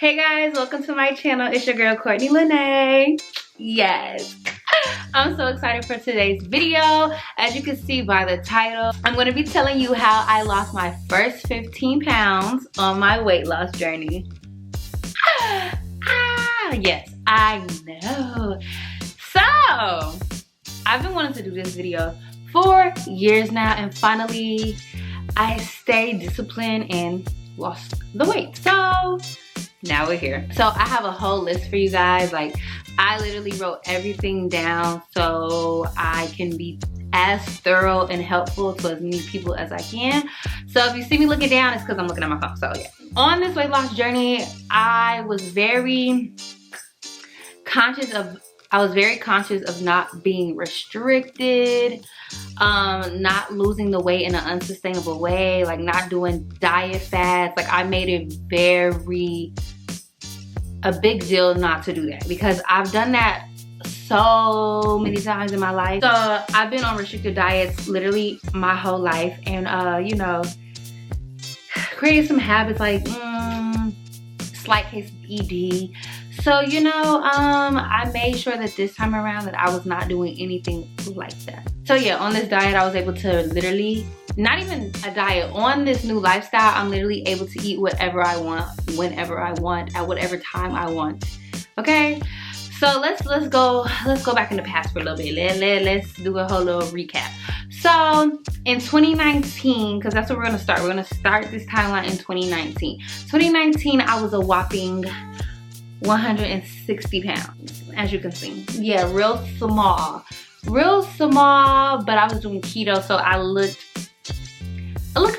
Hey guys, welcome to my channel. It's your girl Courtney Lene. Yes, I'm so excited for today's video. As you can see by the title, I'm going to be telling you how I lost my first 15 pounds on my weight loss journey. Yes, I know. So I've been wanting to do this video for years now, and finally I stayed disciplined and lost the weight. So now we're here. So I have a whole list for you guys. Like, I literally wrote everything down so I can be as thorough and helpful to as many people as I can. So if you see me looking down, it's because I'm looking at my phone. So yeah, on this weight loss journey, I was very conscious of not being restricted, not losing the weight in an unsustainable way, like not doing diet fads. Like, I made it a big deal not to do that, because I've done that so many times in my life. So I've been on restricted diets literally my whole life, and you know, created some habits like slight case of ED. So, you know, I made sure that this time around that I was not doing anything like that. So yeah, on this diet, I was able to literally, not even a diet, on this new lifestyle, I'm literally able to eat whatever I want, whenever I want, at whatever time I want. Okay? So let's go back in the past for a little bit. Let's do a whole little recap. So in 2019, because that's what we're gonna start. We're gonna start this timeline in 2019. 2019, I was a whopping 160 pounds, as you can see. Yeah, real small, but I was doing keto, so I looked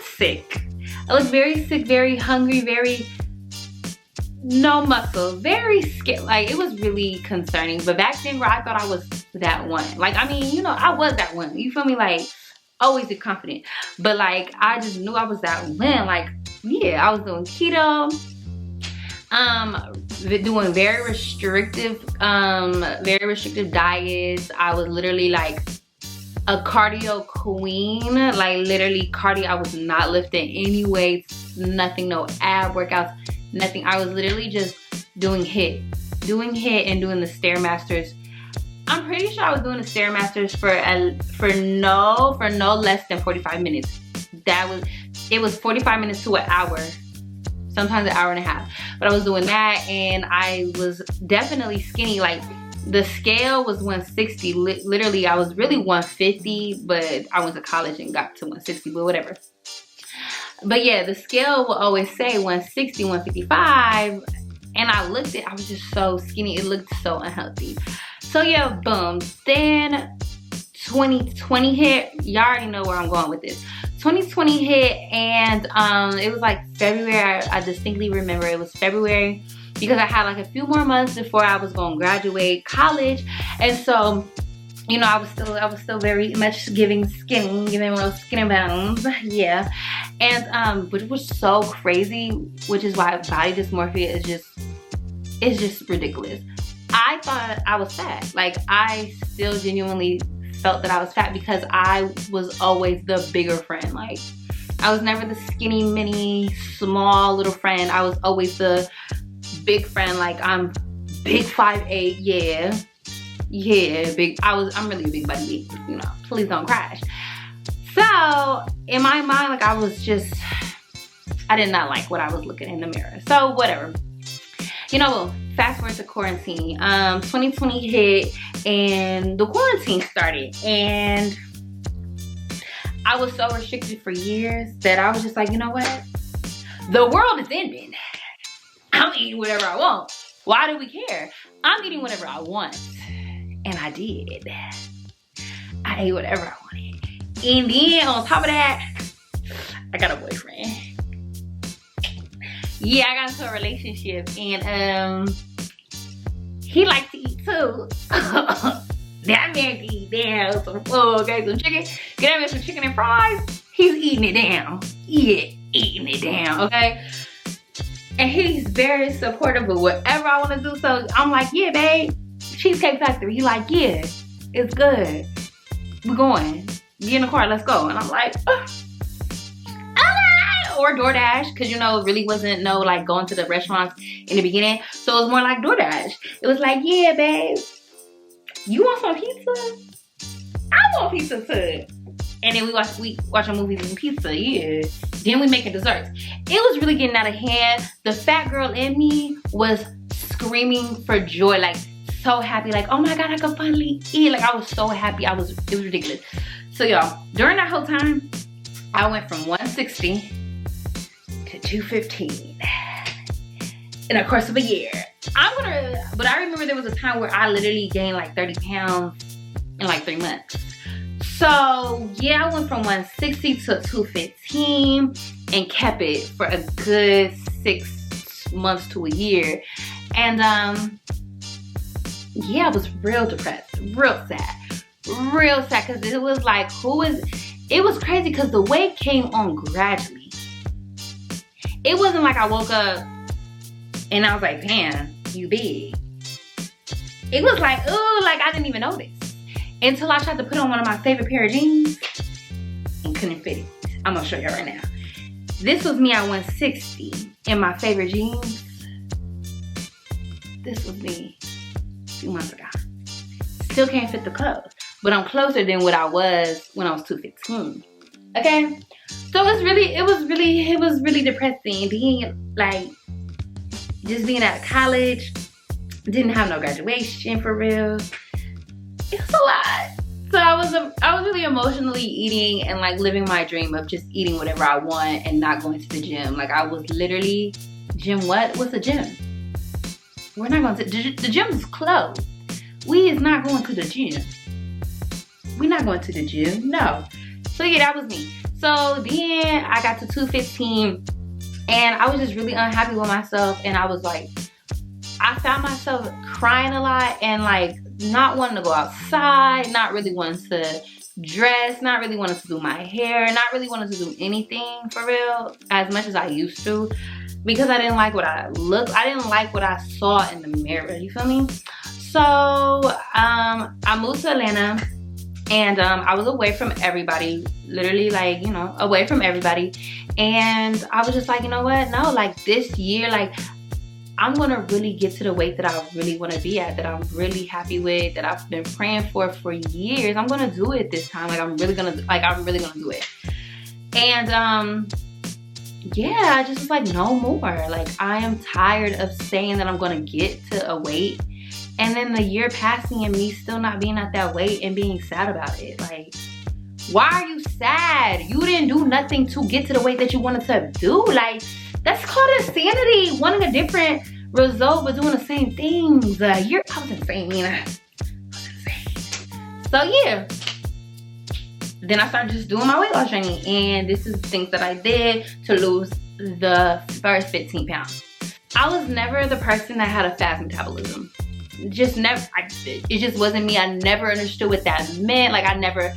sick. I looked very sick, very hungry, very no muscle, very scared. Like, it was really concerning. But back then, I thought I was that one. Like, I mean, you know, I was that one. You feel me? Like, always be confident. But like, I just knew I was that one. Like, yeah, I was doing keto. Doing very restrictive diets. I was literally like a cardio queen. Like, literally cardio. I was not lifting any weights, nothing, no ab workouts, nothing. I was literally just doing HIIT and doing the Stairmasters. I'm pretty sure I was doing the Stairmasters for no less than 45 minutes. It was 45 minutes to an hour. Sometimes an hour and a half. But I was doing that, and I was definitely skinny. Like, the scale was 160. Literally, I was really 150, but I went to college and got to 160, but whatever. But yeah, the scale will always say 160, 155, and I was just so skinny. It looked so unhealthy. So yeah, boom. Then 2020 hit. Y'all already know where I'm going with this. 2020 hit, and it was like February. I distinctly remember it was February, because I had like a few more months before I was going to graduate college. And so, you know, I was still very much giving those skinny bones. Yeah. And which was so crazy, which is why body dysmorphia is just ridiculous. I thought I was fat. Like, I still genuinely felt that I was fat, because I was always the bigger friend. Like, I was never the skinny, mini, small little friend. I was always the big friend. Like, I'm big 5'8", yeah, big. I'm really a big buddy, you know, please don't crash. So in my mind, like, I did not like what I was looking in the mirror. So whatever. You know, fast forward to quarantine. 2020 hit, and the quarantine started, and I was so restricted for years that I was just like, you know what? The world is ending. I'm eating whatever I want. Why do we care? I'm eating whatever I want. And I did. I ate whatever I wanted. And then on top of that, I got a boyfriend. Yeah, I got into a relationship, and he likes to eat too. That man can eat down some food, okay, some chicken. Get that man some chicken and fries. He's eating it down. Yeah, eating it down, okay? And he's very supportive of whatever I want to do. So I'm like, yeah, babe, Cheesecake Factory. He like, yeah, it's good. We're going. Get in the car, let's go. And I'm like, okay, or DoorDash, because you know, it really wasn't no like going to the restaurants in the beginning. So it was more like DoorDash. It was like, yeah, babe, you want some pizza? I want pizza too. And then we watching movies and pizza, yeah. Then we making desserts. It was really getting out of hand. The fat girl in me was screaming for joy, like so happy, like, oh my God, I can finally eat. Like I was so happy. It was ridiculous. So y'all, during that whole time, I went from 160 to 215 in the course of a year. But I remember there was a time where I literally gained like 30 pounds in like 3 months. So yeah, I went from 160 to 215 and kept it for a good 6 months to a year. And yeah, I was real depressed, real sad because it was like, it was crazy because the weight came on gradually. It wasn't like I woke up and I was like, damn, you big. It was like, ooh, like I didn't even notice. Until I tried to put on one of my favorite pair of jeans and couldn't fit it. I'm gonna show you right now. This was me at 160 in my favorite jeans. This was me a few months ago. Still can't fit the clothes, but I'm closer than what I was when I was 215. Okay? So it was really depressing being like, just being out of college, didn't have no graduation for real. It was a lot. So I was really emotionally eating and like living my dream of just eating whatever I want and not going to the gym. Like I was literally, gym what? What's a gym? We're not going to, the gym's closed. We is not going to the gym. We're not going to the gym, no. So yeah, that was me. So then I got to 215 and I was just really unhappy with myself, and I was like, I found myself crying a lot and like not wanting to go outside, not really wanting to dress, not really wanting to do my hair, not really wanting to do anything for real as much as I used to, because I didn't like what I didn't like what I saw in the mirror, you feel me? So I moved to Atlanta, and I was away from everybody, literally like, you know, away from everybody. And I was just like, you know what, no, like this year, like I'm gonna really get to the weight that I really wanna be at, that I'm really happy with, that I've been praying for years. I'm gonna do it this time. Like I'm really gonna do it. And yeah, I just was like, no more. Like I am tired of saying that I'm gonna get to a weight and then the year passing and me still not being at that weight and being sad about it. Like, why are you sad? You didn't do nothing to get to the weight that you wanted to do. Like, that's called insanity. Wanting a different result but doing the same things. I was insane. So yeah. Then I started just doing my weight loss journey, and this is the things that I did to lose the first 15 pounds. I was never the person that had a fast metabolism. Just never. It just wasn't me. I never understood what that meant. Like I never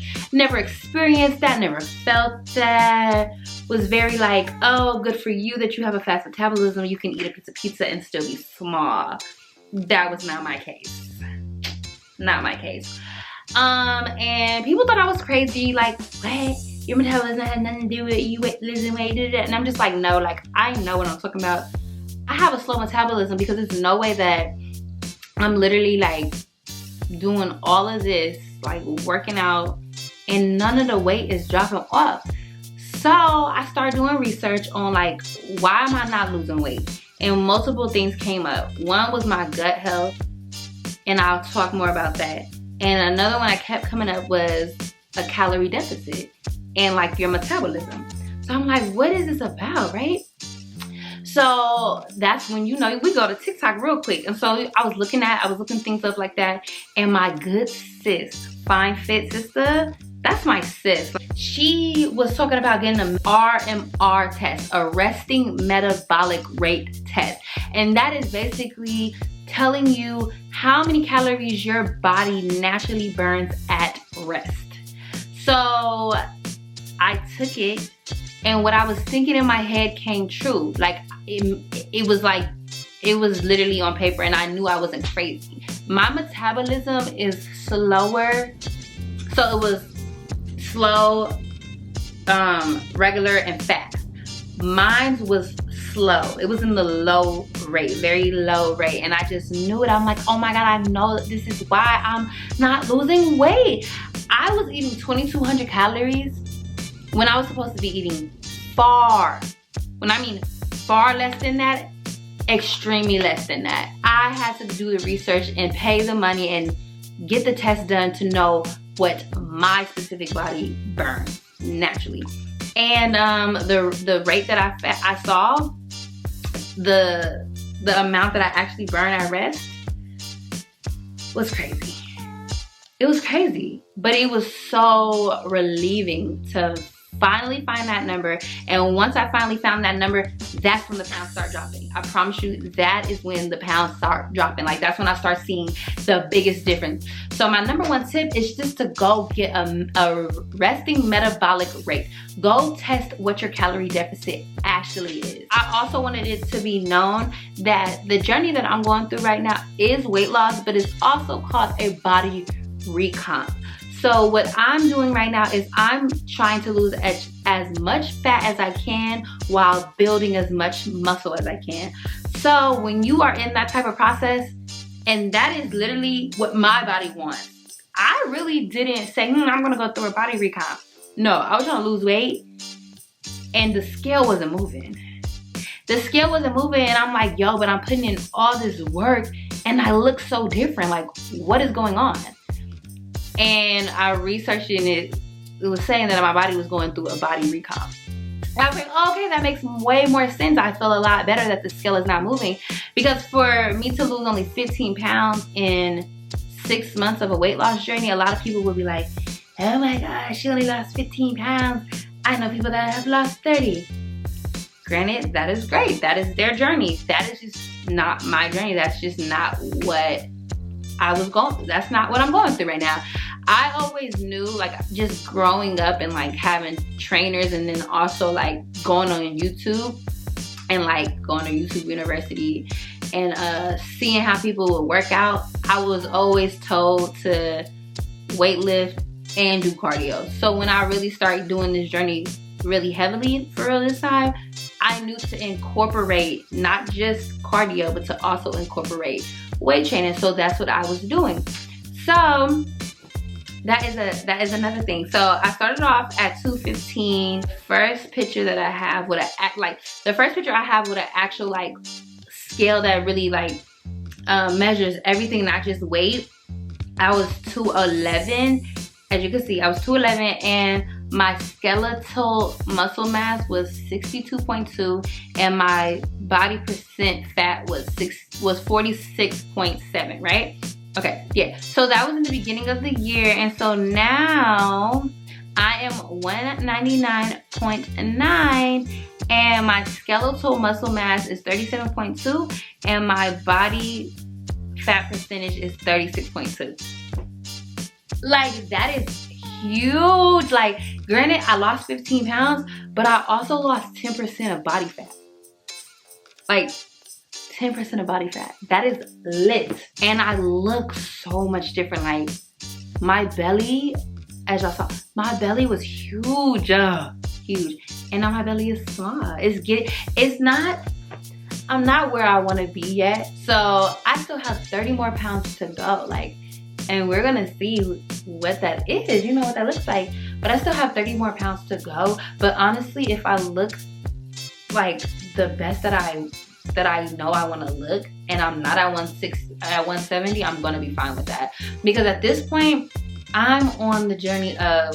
experienced that, never felt that. Was very like, oh, good for you that you have a fast metabolism. You can eat a piece of pizza and still be small. That was not my case. Not my case. And people thought I was crazy. Like, what? Your metabolism had nothing to do with you losing weight. And I'm just like, no. Like, I know what I'm talking about. I have a slow metabolism because there's no way that I'm literally like doing all of this, like working out, and none of the weight is dropping off. So I started doing research on like, why am I not losing weight? And multiple things came up. One was my gut health, and I'll talk more about that. And another one that kept coming up was a calorie deficit and like your metabolism. So I'm like, what is this about, right? So that's when, you know, we go to TikTok real quick. And so I was looking things up like that. And my good sis, Fine Fit Sister, that's my sis. She was talking about getting an RMR test, a resting metabolic rate test. And that is basically telling you how many calories your body naturally burns at rest. So I took it, and what I was thinking in my head came true. Like it was literally on paper, and I knew I wasn't crazy. My metabolism is slower, so it was slow, regular, and fast. Mine was slow. It was in the low rate, very low rate. And I just knew it. I'm like, oh my God, I know that this is why I'm not losing weight. I was eating 2,200 calories when I was supposed to be eating far, when I mean far less than that, extremely less than that. I had to do the research and pay the money and get the test done to know what my specific body burns naturally. And the rate that I saw, the amount that I actually burn at rest was crazy. It was crazy, but it was so relieving to finally find that number. And once I finally found that number, that's when the pounds start dropping. I promise you, that is when the pounds start dropping. Like, that's when I start seeing the biggest difference. So my number one tip is just to go get a resting metabolic rate. Go test what your calorie deficit actually is. I also wanted it to be known that the journey that I'm going through right now is weight loss, but it's also called a body recon. So what I'm doing right now is I'm trying to lose as much fat as I can while building as much muscle as I can. So when you are in that type of process, and that is literally what my body wants. I really didn't say, I'm gonna go through a body recon. No, I was trying to lose weight and the scale wasn't moving. The scale wasn't moving and I'm like, yo, but I'm putting in all this work and I look so different. Like, what is going on? And I researched it and it was saying that my body was going through a body recon. I was like, oh, okay, that makes way more sense. I feel a lot better that the scale is not moving. Because for me to lose only 15 pounds in 6 months of a weight loss journey, a lot of people would be like, oh my gosh, she only lost 15 pounds. I know people that have lost 30. Granted, that is great. That is their journey. That is just not my journey. That's just not what I was going through. That's not what I'm going through right now. I always knew, like, just growing up and like having trainers and then also like going on YouTube and like going to YouTube University and seeing how people would work out. I was always told to weight lift and do cardio. So when I really started doing this journey really heavily for real this time, I knew to incorporate not just cardio, but to also incorporate weight training. So that's what I was doing. So that is another thing. So I started off at 215. First picture that I have with the first picture I have with an actual like scale that really like measures everything, not just weight. I was 211. As you can see, I was 211 and my skeletal muscle mass was 62.2 and my body percent fat was 46.7, right? Okay, yeah. So that was in the beginning of the year, and so now I am 199.9 and my skeletal muscle mass is 37.2 and my body fat percentage is 36.2. Like, that is huge. Like, granted, I lost 15 pounds, but I also lost 10% of body fat. Like, 10% of body fat. That is lit. And I look so much different. Like, my belly, as y'all saw, my belly was huge. Huge. And now my belly is small. I'm not where I want to be yet. So I still have 30 more pounds to go. Like, and we're gonna see what that is, you know what that looks like. But I still have 30 more pounds to go. But honestly, if I look like the best that I know I want to look, and I'm not at 170, I'm gonna be fine with that. Because at this point, I'm on the journey of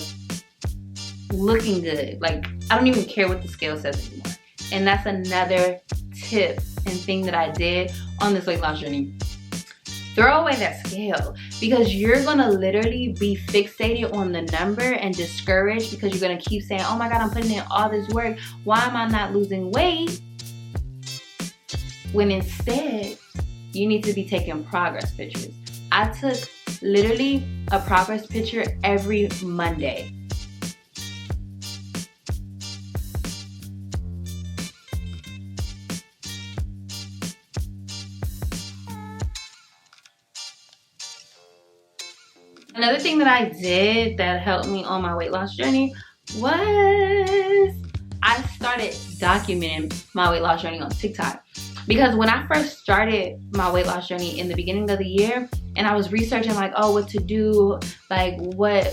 looking good. Like, I don't even care what the scale says anymore. And that's another tip and thing that I did on this weight loss journey. Throw away that scale, because you're gonna literally be fixated on the number and discouraged because you're gonna keep saying, oh my God, I'm putting in all this work. Why am I not losing weight? When instead, you need to be taking progress pictures. I took literally a progress picture every Monday. Another thing that I did that helped me on my weight loss journey was I started documenting my weight loss journey on TikTok. Because when I first started my weight loss journey in the beginning of the year, and I was researching like, oh, what to do, like what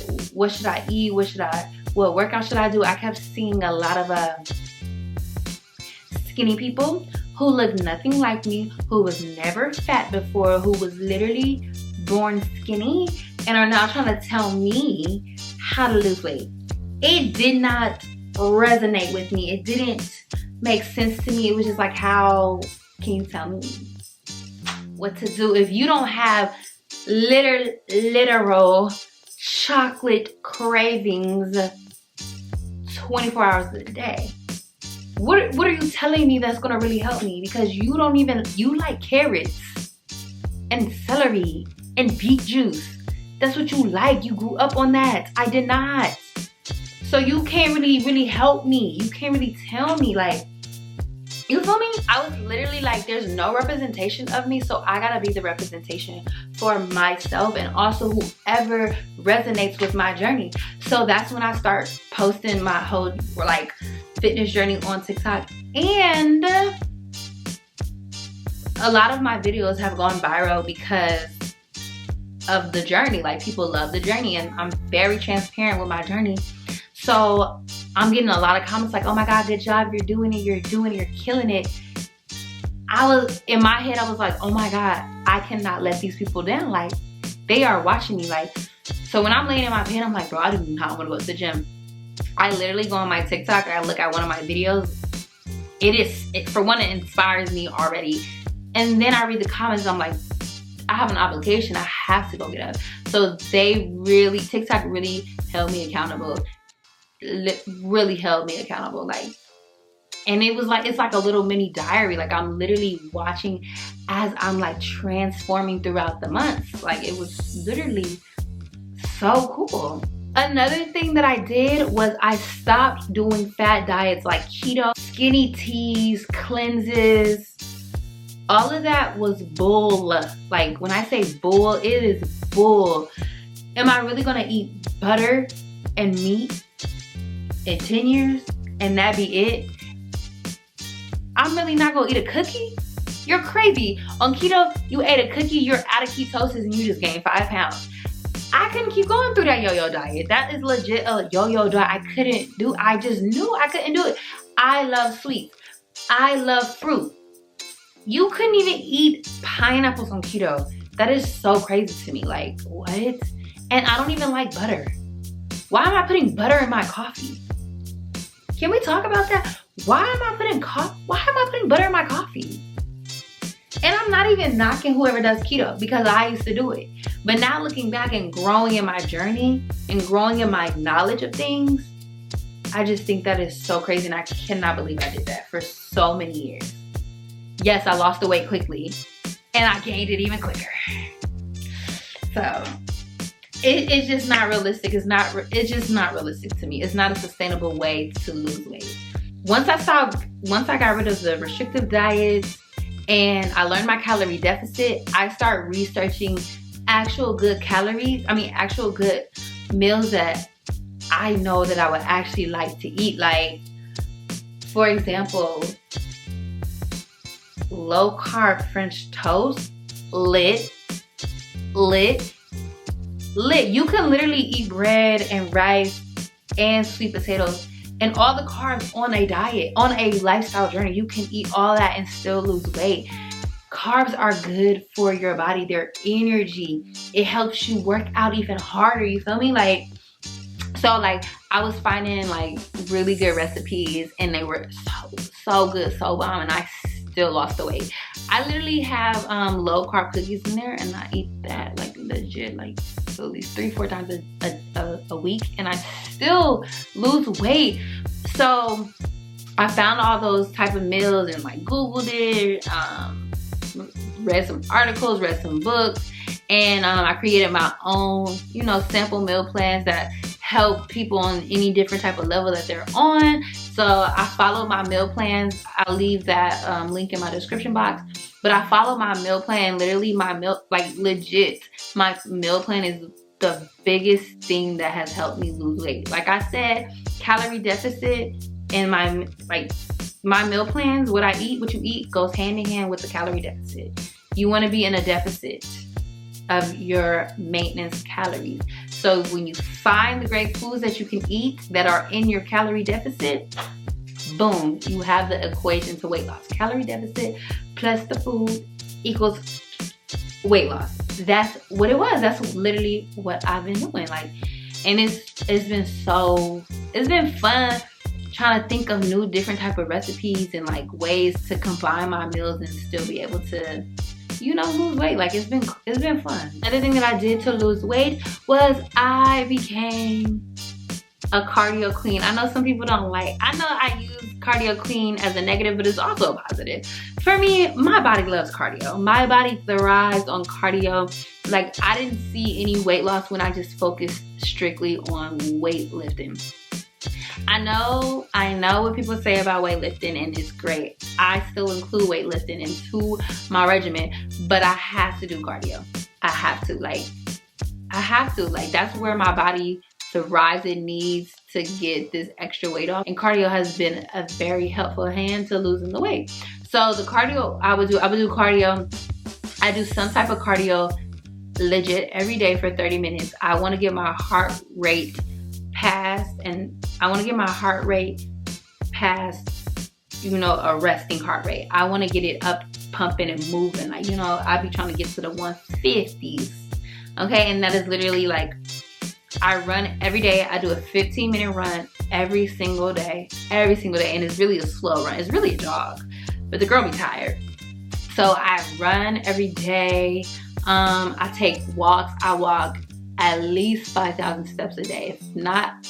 should I eat, what workout should I do, I kept seeing a lot of skinny people who looked nothing like me, who was never fat before, who was literally born skinny, and are now trying to tell me how to lose weight. It did not resonate with me. It didn't make sense to me. It was just like, how can you tell me what to do if you don't have literal chocolate cravings 24 hours a day? What are you telling me that's gonna really help me? Because you like carrots and celery and beet juice. That's what you like. You grew up on that. I did not. So you can't really help me. You can't really tell me, like, you feel me? I was literally like, there's no representation of me, so I gotta be the representation for myself and also whoever resonates with my journey. So that's when I start posting my whole like fitness journey on TikTok, and a lot of my videos have gone viral because of the journey. Like, people love the journey, and I'm very transparent with my journey. So I'm getting a lot of comments like, oh my God, good job, you're killing it. In my head, I was like, oh my God, I cannot let these people down. Like, they are watching me. Like, so when I'm laying in my bed, I'm like, bro, I do not want to go to the gym. I literally go on my TikTok, I look at one of my videos. For one, it inspires me already. And then I read the comments, I'm like, I have an obligation, I have to go get up. So TikTok really held me accountable. Really held me accountable. Like, and it was like, it's like a little mini diary. Like, I'm literally watching as I'm like transforming throughout the months. Like, it was literally so cool. Another thing that I did was I stopped doing fat diets like keto, skinny teas, cleanses. All of that was bull. Like, when I say bull, it is bull. Am I really gonna eat butter and meat in 10 years and that be it? I'm really not gonna eat a cookie? You're crazy. On keto, you ate a cookie, you're out of ketosis and you just gained 5 pounds. I couldn't keep going through that yo-yo diet. That is legit a yo-yo diet. I just knew I couldn't do it. I love sweets. I love fruit. You couldn't even eat pineapples on keto. That is so crazy to me. Like, what? And I don't even like butter. Why am I putting butter in my coffee? Can we talk about that? Why am I putting butter in my coffee? And I'm not even knocking whoever does keto, because I used to do it. But now looking back and growing in my journey and growing in my knowledge of things, I just think that is so crazy, and I cannot believe I did that for so many years. Yes, I lost the weight quickly and I gained it even quicker. So it's just not realistic. It's just not realistic to me. It's not a sustainable way to lose weight. Once I got rid of the restrictive diets and I learned my calorie deficit, I started researching actual good meals that I know that I would actually like to eat. Like, for example, low carb French toast, lit. You can literally eat bread and rice and sweet potatoes and all the carbs on a diet, on a lifestyle journey. You can eat all that and still lose weight. Carbs are good for your body. They're energy. It helps you work out even harder. You feel me? Like, so like I was finding like really good recipes and they were so good, so bomb, and I still lost the weight. I literally have low carb cookies in there, and I eat that like legit like at least 3-4 times a week, and I still lose weight. So I found all those type of meals and like Googled it, read some articles, read some books, and I created my own, sample meal plans that help people on any different type of level that they're on. So I follow my meal plans. I'll leave that link in my description box. But I follow my meal plan. Literally legit. My meal plan is the biggest thing that has helped me lose weight. Like I said, calorie deficit in my, like, my meal plans, what I eat, what you eat goes hand in hand with the calorie deficit. You want to be in a deficit of your maintenance calories. So when you find the great foods that you can eat that are in your calorie deficit, boom, you have the equation to weight loss. Calorie deficit plus the food equals weight loss. That's what it was. That's literally what I've been doing. Like, and it's been fun trying to think of new different type of recipes and like ways to combine my meals and still be able to, you know, lose weight. Like, it's been fun. Another thing that I did to lose weight was I became a cardio queen. I know some people don't like, I know I use cardio queen as a negative, but it's also a positive. For me, my body loves cardio. My body thrives on cardio. Like, I didn't see any weight loss when I just focused strictly on weightlifting. I know what people say about weightlifting, and it's great. I still include weightlifting into my regimen, but I have to do cardio. I have to, like, that's where my body thrives. It needs to get this extra weight off, and cardio has been a very helpful hand to losing the weight. So the cardio I would do cardio. I do some type of cardio legit every day for 30 minutes. I want to get my heart rate past, you know, a resting heart rate. I want to get it up, pumping and moving. Like, you know, I be trying to get to the 150s. Okay, and that is literally like, I run every day. I do a 15-minute run every single day, and it's really a slow run. It's really a jog, but the girl be tired. So I run every day. I take walks. I walk at least 5,000 steps a day. If not,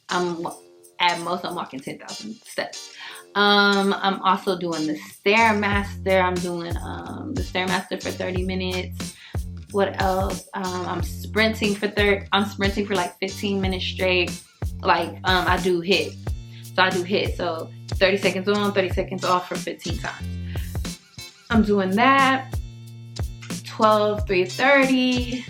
I'm walking 10,000 steps. I'm also doing the Stairmaster. I'm doing the Stairmaster for 30 minutes. What else? I'm sprinting for like 15 minutes straight. Like, I do HIIT. So 30 seconds on, 30 seconds off for 15 times. I'm doing that. 12, 3:30.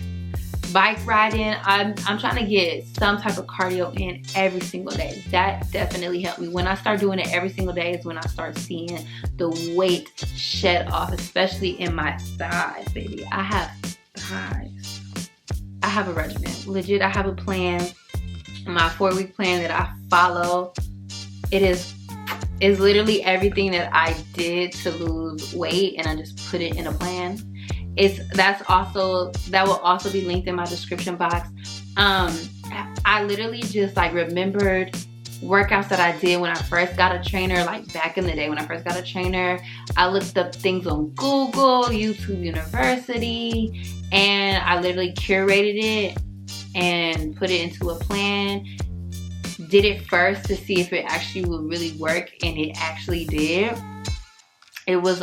Bike riding. I'm trying to get some type of cardio in every single day. That definitely helped me. When I start doing it every single day is when I start seeing the weight shed off, especially in my thighs, baby. I have thighs. I have a regimen. Legit, I have a plan. My 4-week plan that I follow. It is literally everything that I did to lose weight, and I just put it in a plan. That will also be linked in my description box. I literally just like remembered workouts that I did when I first got a trainer, like back in the day when I first got a trainer. I looked up things on Google, YouTube University, and I literally curated it and put it into a plan. Did it first to see if it actually would really work, and it actually did. It was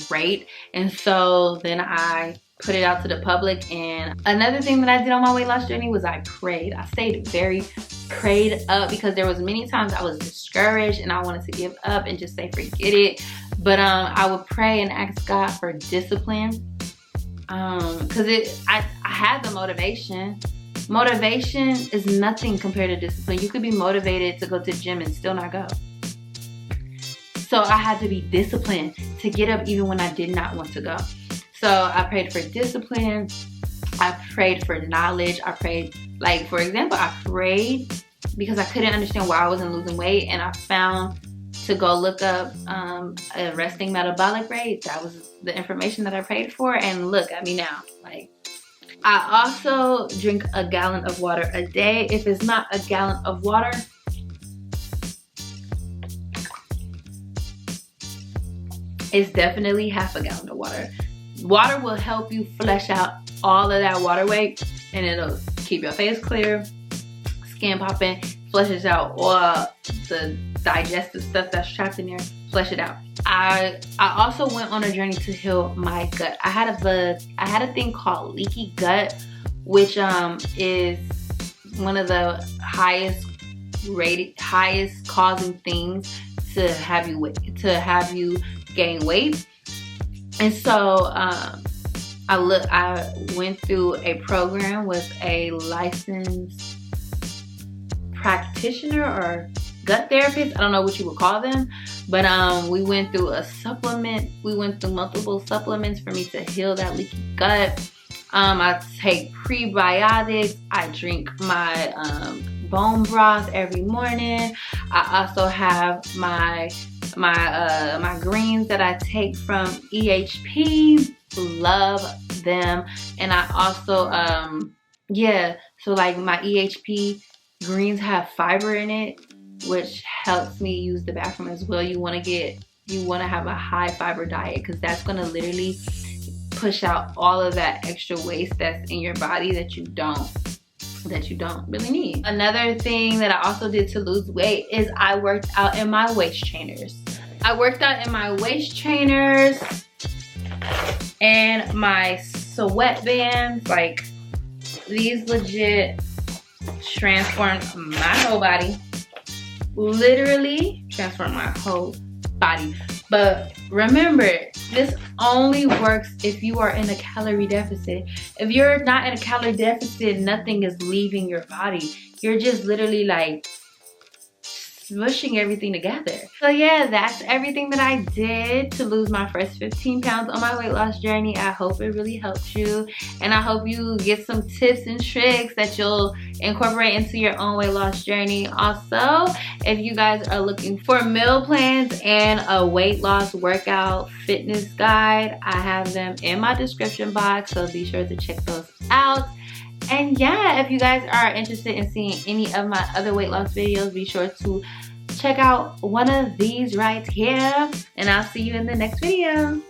great. And so then I put it out to the public. And another thing that I did on my weight loss journey was I prayed. I stayed very prayed up, because there was many times I was discouraged and I wanted to give up and just say forget it. But I would pray and ask God for discipline, because I had the motivation. Motivation is nothing compared to discipline. You could be motivated to go to the gym and still not go. So I had to be disciplined to get up even when I did not want to go. So I prayed for discipline. I prayed for knowledge. I prayed, like, for example, I prayed because I couldn't understand why I wasn't losing weight, and I found to go look up a resting metabolic rate. That was the information that I prayed for, and look at me now. Like, I also drink a gallon of water a day. If it's not a gallon of water, it's definitely half a gallon of water. Water will help you flush out all of that water weight, and it'll keep your face clear, skin popping, flushes out all the digestive stuff that's trapped in there, flush it out. I also went on a journey to heal my gut. I had a thing called leaky gut, which is one of the highest causing things to have you gain weight. And so I went through a program with a licensed practitioner or gut therapist. I don't know what you would call them, but we went through a supplement. We went through multiple supplements for me to heal that leaky gut. I take prebiotics. I drink my bone broth every morning. I also have my greens that I take from EHP. Love them. And I also yeah, so like my EHP greens have fiber in it, which helps me use the bathroom as well. You want to have a high fiber diet, because that's going to literally push out all of that extra waste that's in your body that you don't really need. Another thing that I also did to lose weight is I worked out in my waist trainers. And my sweatbands. Like, these legit transformed my whole body. Literally transformed my whole body. But remember, this only works if you are in a calorie deficit. If you're not in a calorie deficit, nothing is leaving your body. You're just literally like smushing everything together. So yeah, that's everything that I did to lose my first 15 pounds on my weight loss journey. I hope it really helped you, and I hope you get some tips and tricks that you'll incorporate into your own weight loss journey. Also, if you guys are looking for meal plans and a weight loss workout fitness guide, I have them in my description box, so be sure to check those out. And yeah, if you guys are interested in seeing any of my other weight loss videos, be sure to check out one of these right here. And I'll see you in the next video.